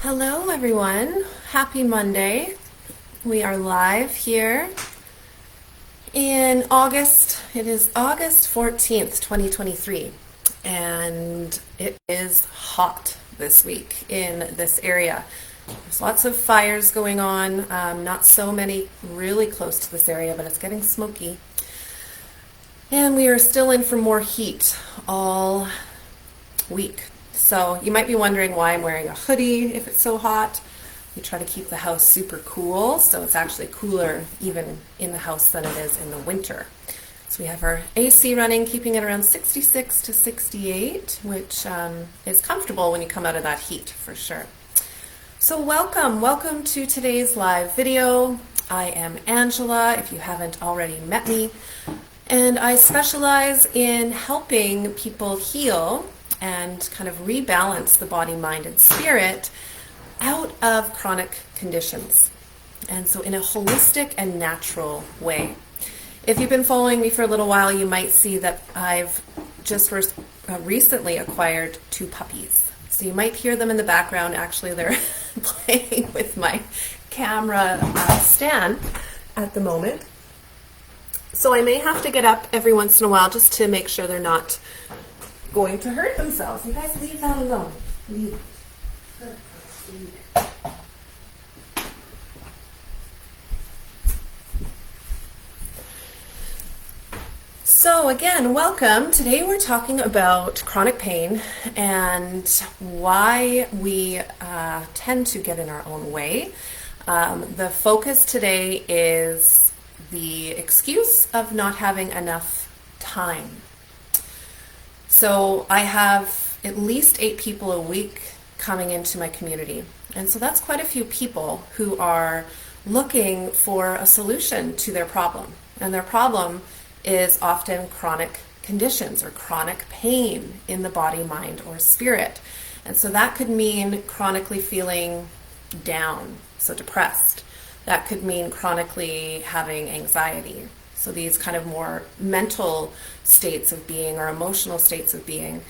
Hello, everyone. Happy Monday. We are live here in August. It is August 14th, 2023, and it is hot this week in this area. There's lots of fires going on, not so many really close to this area, but it's getting smoky. And we are still in for more heat all week. So you might be wondering why I'm wearing a hoodie if it's so hot. We try to keep the house super cool, so it's actually cooler even in the house than it is in the winter. So we have our AC running, keeping it around 66 to 68, which is comfortable when you come out of that heat for sure. So welcome to today's live video. I am Angela, if you haven't already met me, and I specialize in helping people heal and kind of rebalance the body, mind, and spirit out of chronic conditions. And so in a holistic and natural way. If you've been following me for a little while, you might see that I've just recently acquired 2 puppies. So you might hear them in the background. Actually, they're playing with my camera stand at the moment. So I may have to get up every once in a while just to make sure they're not going to hurt themselves. You guys leave that alone. Leave. So again, welcome. Today we're talking about chronic pain and why we tend to get in our own way. The focus today is the excuse of not having enough time. So I have at least 8 people a week coming into my community. And so that's quite a few people who are looking for a solution to their problem. And their problem is often chronic conditions or chronic pain in the body, mind, or spirit. And so that could mean chronically feeling down, so depressed. That could mean chronically having anxiety. So these kind of more mental states of being or emotional states of being.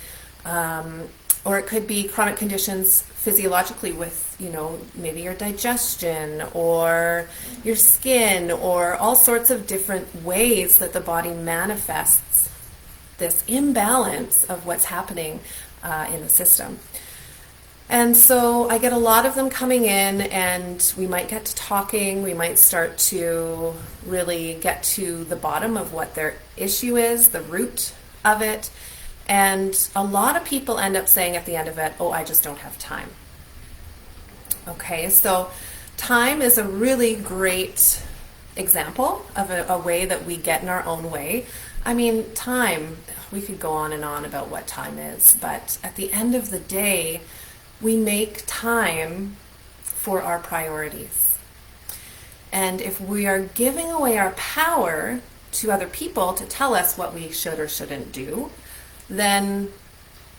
Or it could be chronic conditions physiologically with, maybe your digestion or your skin or all sorts of different ways that the body manifests this imbalance of what's happening in the system. And so I get a lot of them coming in, and we might get to talking. We might start to really get to the bottom of what their issue is, the root of it. And a lot of people end up saying at the end of it, oh, I just don't have time. Okay, so time is a really great example of a way that we get in our own way. I mean, time, we could go on and on about what time is, but at the end of the day, we make time for our priorities. And if we are giving away our power to other people to tell us what we should or shouldn't do, then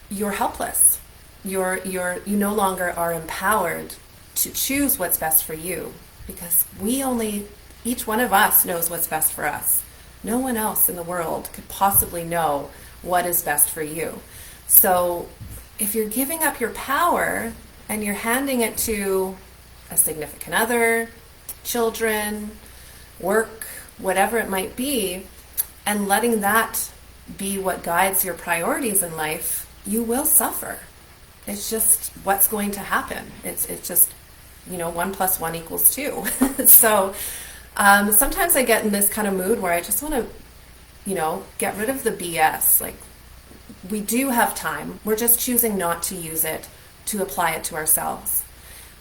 you're helpless. You no longer are empowered to choose what's best for you, because each one of us knows what's best for us. No one else in the world could possibly know what is best for you. So if you're giving up your power and you're handing it to a significant other, children, work, whatever it might be, and letting that be what guides your priorities in life, you will suffer. It's just what's going to happen. It's just, 1 + 1 = 2. So sometimes I get in this kind of mood where I just want to, get rid of the BS. Like, we do have time. We're just choosing not to use it to apply it to ourselves.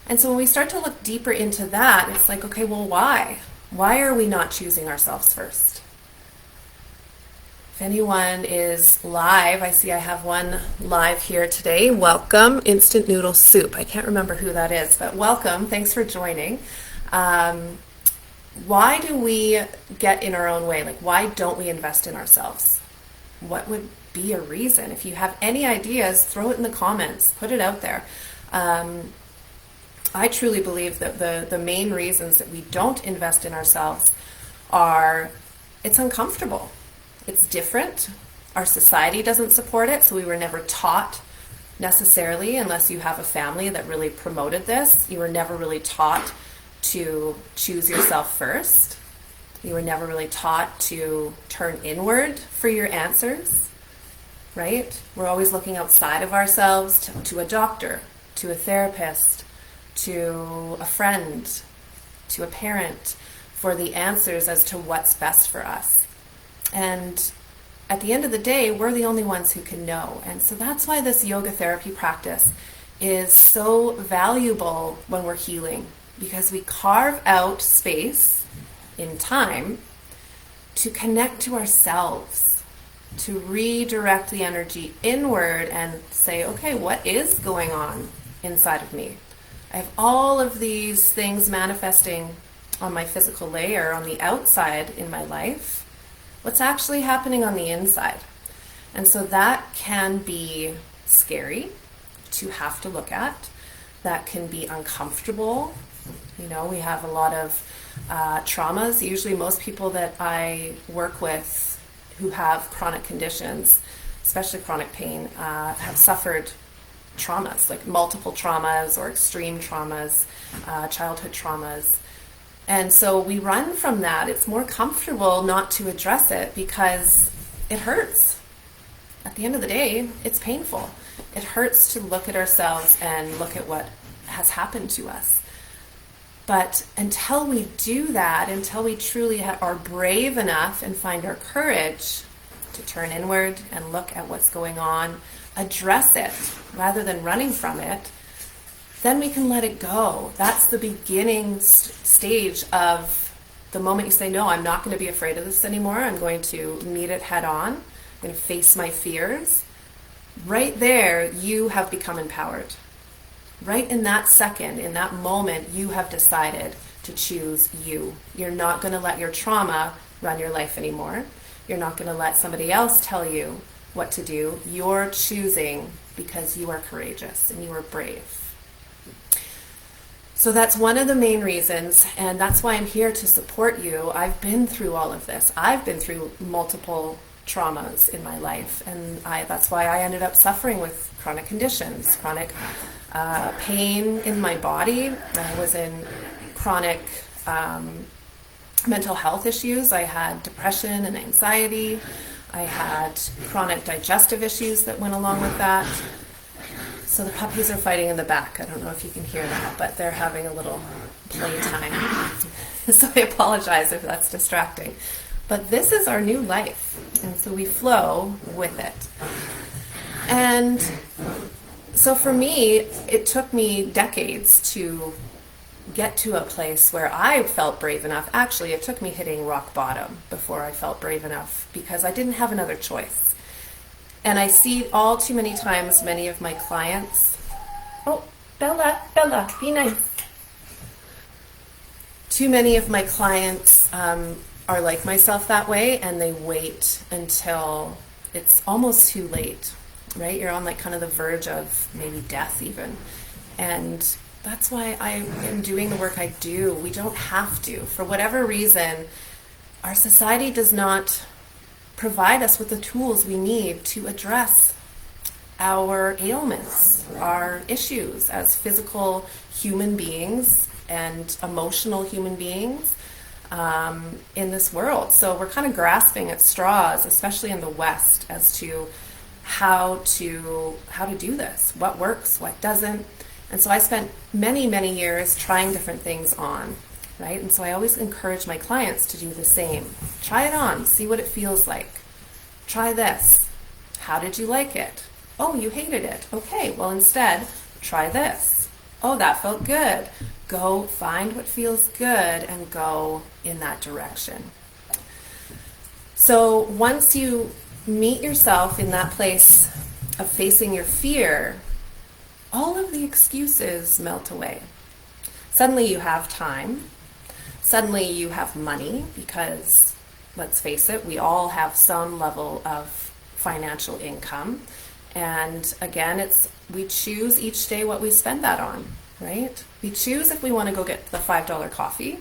And so when we start to look deeper into that, it's like, okay, well, why? Why are we not choosing ourselves first? If anyone is live, I see I have one live here today. Welcome, Instant Noodle Soup. I can't remember who that is, but welcome. Thanks for joining. Why do we get in our own way? Like, why don't we invest in ourselves? What would be a reason? If you have any ideas, throw it in the comments. Put it out there. I truly believe that the main reasons that we don't invest in ourselves are it's uncomfortable. It's different. Our society doesn't support it, so we were never taught necessarily, unless you have a family that really promoted this. You were never really taught to choose yourself first. You were never really taught to turn inward for your answers, right? We're always looking outside of ourselves to a doctor, to a therapist, to a friend, to a parent for the answers as to what's best for us. And at the end of the day, we're the only ones who can know. And so that's why this yoga therapy practice is so valuable when we're healing, because we carve out space in time to connect to ourselves, to redirect the energy inward and say, okay, what is going on inside of me? I have all of these things manifesting on my physical layer, on the outside in my life. What's actually happening on the inside? And so that can be scary to have to look at. That can be uncomfortable. You know, we have a lot of traumas. Usually most people that I work with who have chronic conditions, especially chronic pain, have suffered traumas, like multiple traumas or extreme traumas, childhood traumas. And so we run from that. It's more comfortable not to address it because it hurts. At the end of the day, it's painful. It hurts to look at ourselves and look at what has happened to us. But until we do that, until we truly are brave enough and find our courage to turn inward and look at what's going on, address it rather than running from it, then we can let it go. That's the beginning stage of the moment you say, no, I'm not going to be afraid of this anymore. I'm going to meet it head on. I'm going to face my fears. Right there, you have become empowered. Right in that second, in that moment, you have decided to choose you. You're not going to let your trauma run your life anymore. You're not going to let somebody else tell you what to do. You're choosing because you are courageous and you are brave. So that's one of the main reasons, and that's why I'm here to support you. I've been through all of this. I've been through multiple traumas in my life, and that's why I ended up suffering with chronic conditions, chronic pain in my body. I was in chronic mental health issues. I had depression and anxiety. I had chronic digestive issues that went along with that. So the puppies are fighting in the back. I don't know if you can hear that, but they're having a little playtime. So I apologize if that's distracting. But this is our new life, and so we flow with it. And so for me, it took me decades to get to a place where I felt brave enough. Actually, it took me hitting rock bottom before I felt brave enough because I didn't have another choice. And I see all too many times many of my clients, oh, Bella, be nice. Too many of my clients are like myself that way, and they wait until it's almost too late, right? You're on like kind of the verge of maybe death even. And that's why I am doing the work I do. We don't have to. For whatever reason, our society does not provide us with the tools we need to address our ailments, our issues as physical human beings and emotional human beings in this world. So we're kind of grasping at straws, especially in the West, as to how to do this, what works, what doesn't. And so I spent many, many years trying different things on, right? And so I always encourage my clients to do the same. Try it on, see what it feels like. Try this. How did you like it? Oh, you hated it. Okay, well instead, try this. Oh, that felt good. Go find what feels good and go in that direction. So once you meet yourself in that place of facing your fear, all of the excuses melt away. Suddenly you have time. Suddenly you have money because, let's face it, we all have some level of financial income. And again, we choose each day what we spend that on, right? We choose if we want to go get the $5 coffee,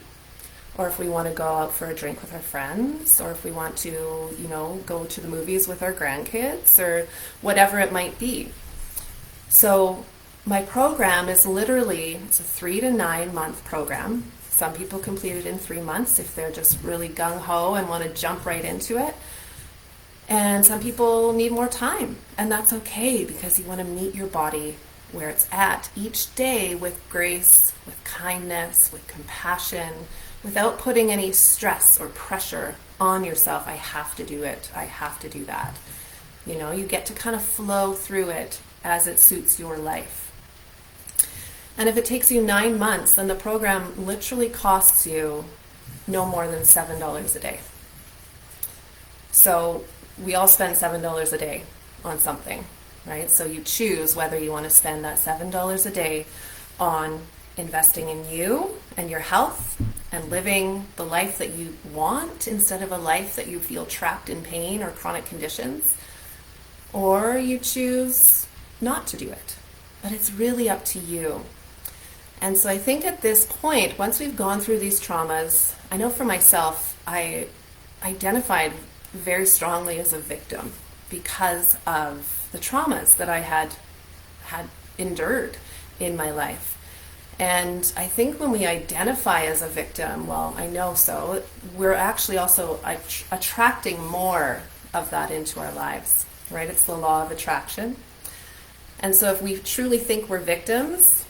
or if we want to go out for a drink with our friends, or if we want to, go to the movies with our grandkids, or whatever it might be. So my program is literally, it's a 3 to 9 month program. Some people complete it in 3 months if they're just really gung-ho and want to jump right into it. And some people need more time, and that's okay, because you want to meet your body where it's at each day with grace, with kindness, with compassion, without putting any stress or pressure on yourself. I have to do it. I have to do that. You know, you get to kind of flow through it as it suits your life. And if it takes you 9 months, then the program literally costs you no more than $7 a day. So we all spend $7 a day on something, right? So you choose whether you want to spend that $7 a day on investing in you and your health and living the life that you want instead of a life that you feel trapped in pain or chronic conditions, or you choose not to do it. But it's really up to you. And so I think at this point, once we've gone through these traumas, I know for myself, I identified very strongly as a victim because of the traumas that I had endured in my life. And I think when we identify as a victim, well, I know so, we're actually also attracting more of that into our lives, right? It's the law of attraction. And so if we truly think we're victims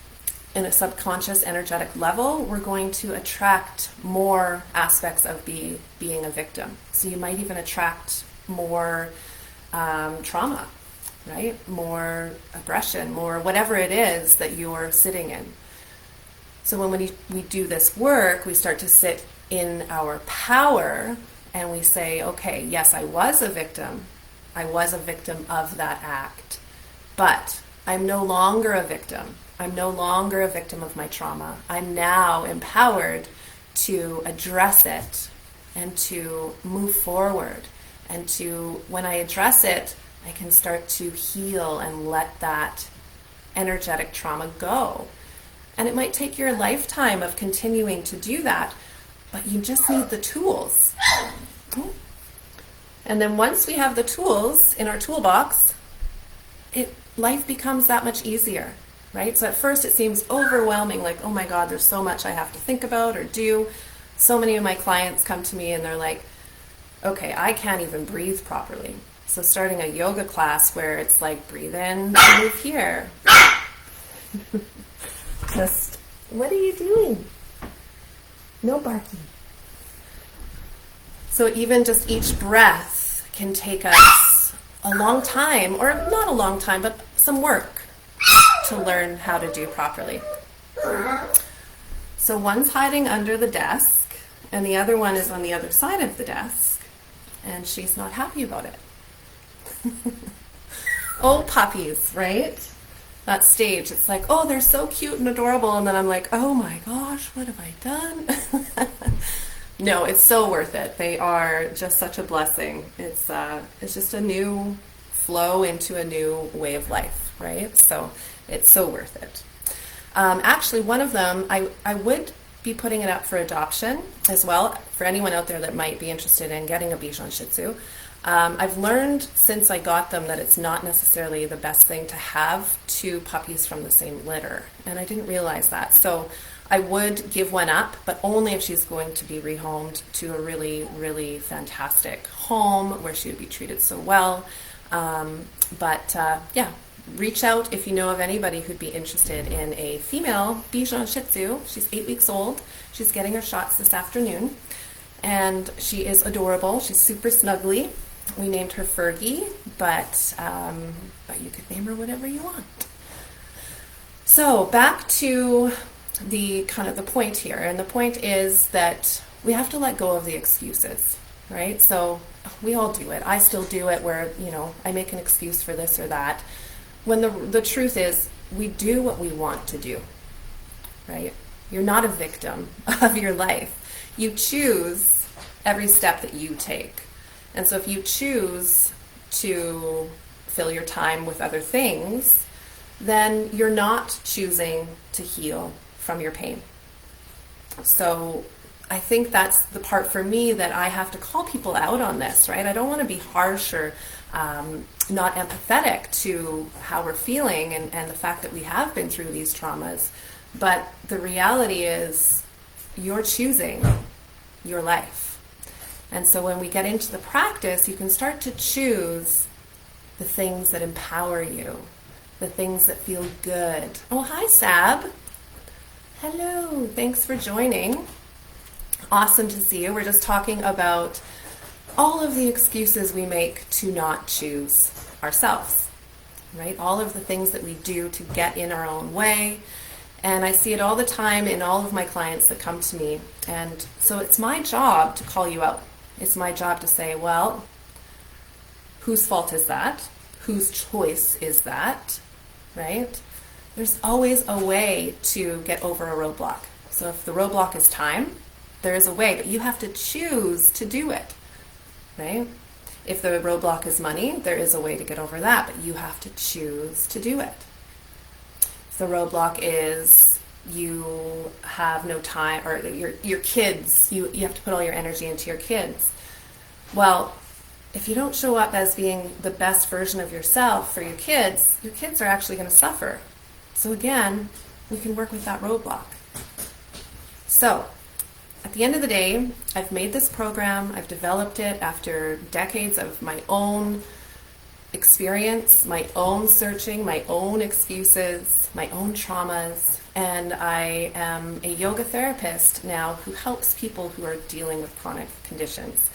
in a subconscious energetic level, we're going to attract more aspects of being a victim. So you might even attract more trauma, right? More aggression, more whatever it is that you're sitting in. So when we do this work, we start to sit in our power and we say, okay, yes, I was a victim. I was a victim of that act, but I'm no longer a victim. I'm no longer a victim of my trauma. I'm now empowered to address it and to move forward. And to, when I address it, I can start to heal and let that energetic trauma go. And it might take your lifetime of continuing to do that, but you just need the tools. And then once we have the tools in our toolbox, life becomes that much easier, right? So at first it seems overwhelming, like, oh my God, there's so much I have to think about or do. So many of my clients come to me and they're like, okay, I can't even breathe properly. So starting a yoga class where it's like, breathe in, move here. Just, what are you doing? No barking. So even just each breath can take us a long time, or not a long time, but some work to learn how to do properly. So one's hiding under the desk, and the other one is on the other side of the desk, and she's not happy about it. Oh, puppies, right? That stage, it's like, oh, they're so cute and adorable, and then I'm like, oh my gosh, what have I done? No, it's so worth it. They are just such a blessing. It's just a new flow into a new way of life, right? So it's so worth it. Actually, one of them, I would be putting it up for adoption as well, for anyone out there that might be interested in getting a Bichon Shih Tzu. I've learned since I got them that it's not necessarily the best thing to have two puppies from the same litter, and I didn't realize that. So I would give one up, but only if she's going to be rehomed to a really, really fantastic home where she would be treated so well. Yeah, reach out if you know of anybody who'd be interested in a female Bichon Shih Tzu. She's 8 weeks old. She's getting her shots this afternoon, and she is adorable. She's super snuggly. We named her Fergie, but you could name her whatever you want. So back to the kind of the point here, and the point is that we have to let go of the excuses, right? So we all do it. I still do it where, I make an excuse for this or that, when the truth is we do what we want to do, right? You're not a victim of your life. You choose every step that you take. And so if you choose to fill your time with other things, then you're not choosing to heal from your pain. So I think that's the part for me that I have to call people out on this, right? I don't want to be harsh or not empathetic to how we're feeling and the fact that we have been through these traumas. But the reality is you're choosing your life. And so when we get into the practice, you can start to choose the things that empower you, the things that feel good. Oh, hi, Sab. Hello. Thanks for joining. Awesome to see you. We're just talking about all of the excuses we make to not choose ourselves, right? All of the things that we do to get in our own way. And I see it all the time in all of my clients that come to me. And so it's my job to call you out. It's my job to say, well, whose fault is that? Whose choice is that, right? There's always a way to get over a roadblock. So if the roadblock is time, there is a way, but you have to choose to do it, right? If the roadblock is money, there is a way to get over that, but you have to choose to do it. If the roadblock is you have no time, or your kids, you have to put all your energy into your kids. Well, if you don't show up as being the best version of yourself for your kids are actually going to suffer. So again, we can work with that roadblock. So at the end of the day, I've made this program, I've developed it after decades of my own experience, my own searching, my own excuses, my own traumas, and I am a yoga therapist now who helps people who are dealing with chronic conditions.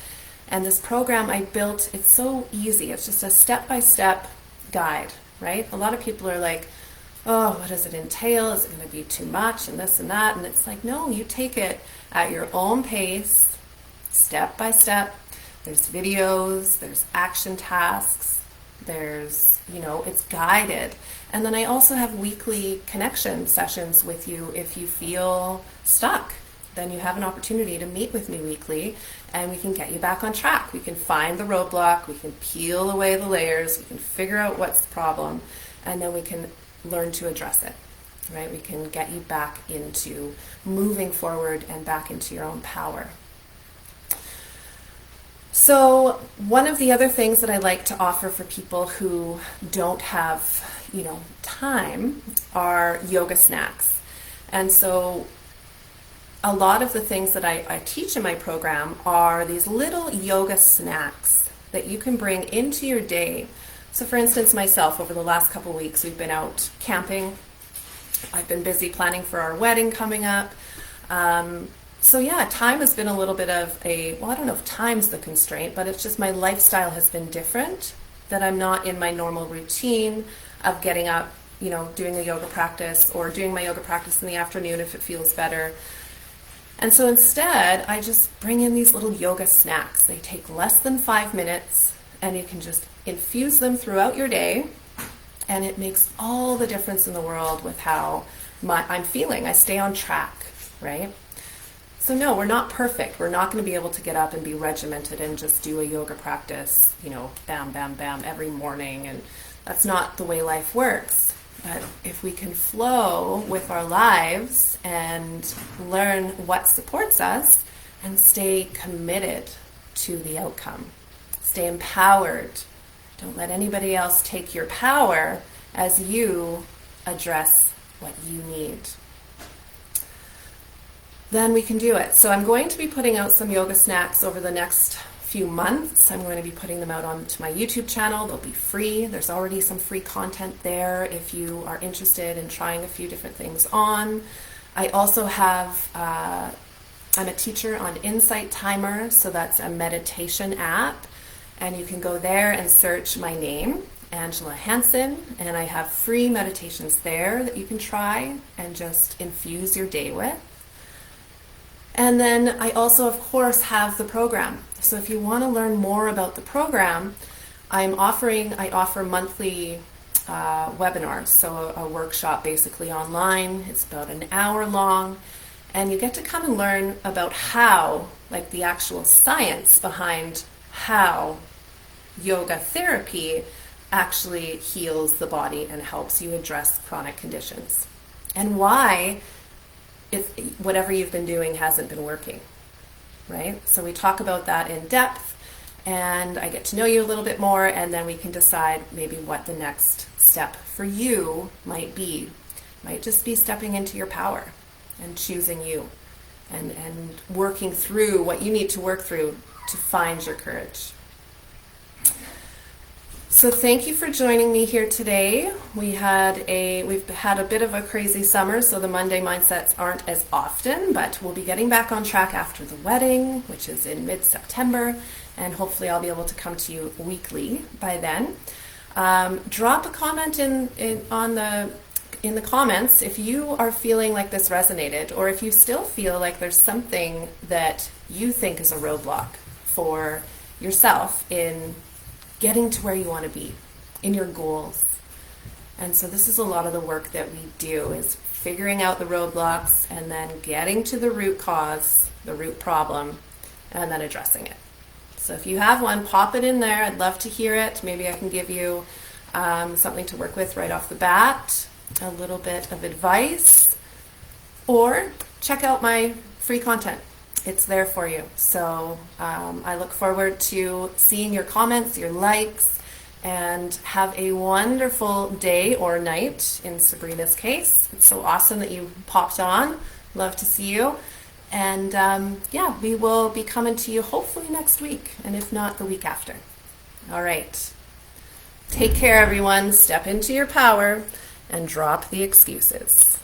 And this program I built, it's so easy. It's just a step-by-step guide, right? A lot of people are like, oh, what does it entail? Is it going to be too much and this and that? And it's like, no, you take it at your own pace, step by step. There's videos, there's action tasks, there's, it's guided. And then I also have weekly connection sessions with you if you feel stuck. Then you have an opportunity to meet with me weekly and we can get you back on track. We can find the roadblock, we can peel away the layers, we can figure out what's the problem, and then we can learn to address it, right? We can get you back into moving forward and back into your own power. So one of the other things that I like to offer for people who don't have, time are yoga snacks. And so a lot of the things that I teach in my program are these little yoga snacks that you can bring into your day. So for instance, myself, over the last couple of weeks, we've been out camping. I've been busy planning for our wedding coming up. So yeah, time has been a little bit of I don't know if time's the constraint, but it's just my lifestyle has been different, that I'm not in my normal routine of getting up, doing a yoga practice or doing my yoga practice in the afternoon if it feels better. And so instead, I just bring in these little yoga snacks. They take less than 5 minutes and you can just infuse them throughout your day. And it makes all the difference in the world with how I'm feeling. I stay on track, right? So no, we're not perfect. We're not going to be able to get up and be regimented and just do a yoga practice, bam, bam, bam, every morning. And that's not the way life works. But if we can flow with our lives and learn what supports us and stay committed to the outcome, stay empowered, don't let anybody else take your power as you address what you need, then we can do it. So I'm going to be putting out some yoga snacks over the next few months. I'm going to be putting them out onto my YouTube channel. They'll be free. There's already some free content there if you are interested in trying a few different things on. I also have, I'm a teacher on Insight Timer, so that's a meditation app, and you can go there and search my name, Angela Hansen, and I have free meditations there that you can try and just infuse your day with. And then I also, of course, have the program. So if you want to learn more about the program, I offer monthly webinars, so a workshop basically online. It's about an hour long, and you get to come and learn about how, like the actual science behind how yoga therapy actually heals the body and helps you address chronic conditions, and why if whatever you've been doing hasn't been working, right? So we talk about that in depth, and I get to know you a little bit more, and then we can decide maybe what the next step for you might be. Might just be stepping into your power and choosing you and working through what you need to work through to find your courage. So thank you for joining me here today. We've had a bit of a crazy summer, so the Monday Mindsets aren't as often, but we'll be getting back on track after the wedding, which is in mid-September, and hopefully I'll be able to come to you weekly by then. Drop a comment in the comments if you are feeling like this resonated, or if you still feel like there's something that you think is a roadblock for yourself in getting to where you want to be, in your goals. And so this is a lot of the work that we do, is figuring out the roadblocks and then getting to the root cause, the root problem, and then addressing it. So if you have one, pop it in there. I'd love to hear it. Maybe I can give you something to work with right off the bat, a little bit of advice, or check out my free content. It's there for you. So I look forward to seeing your comments, your likes, and have a wonderful day or night in Sabrina's case. It's so awesome that you popped on. Love to see you. And we will be coming to you hopefully next week, and if not, the week after. All right. Take care, everyone. Step into your power and drop the excuses.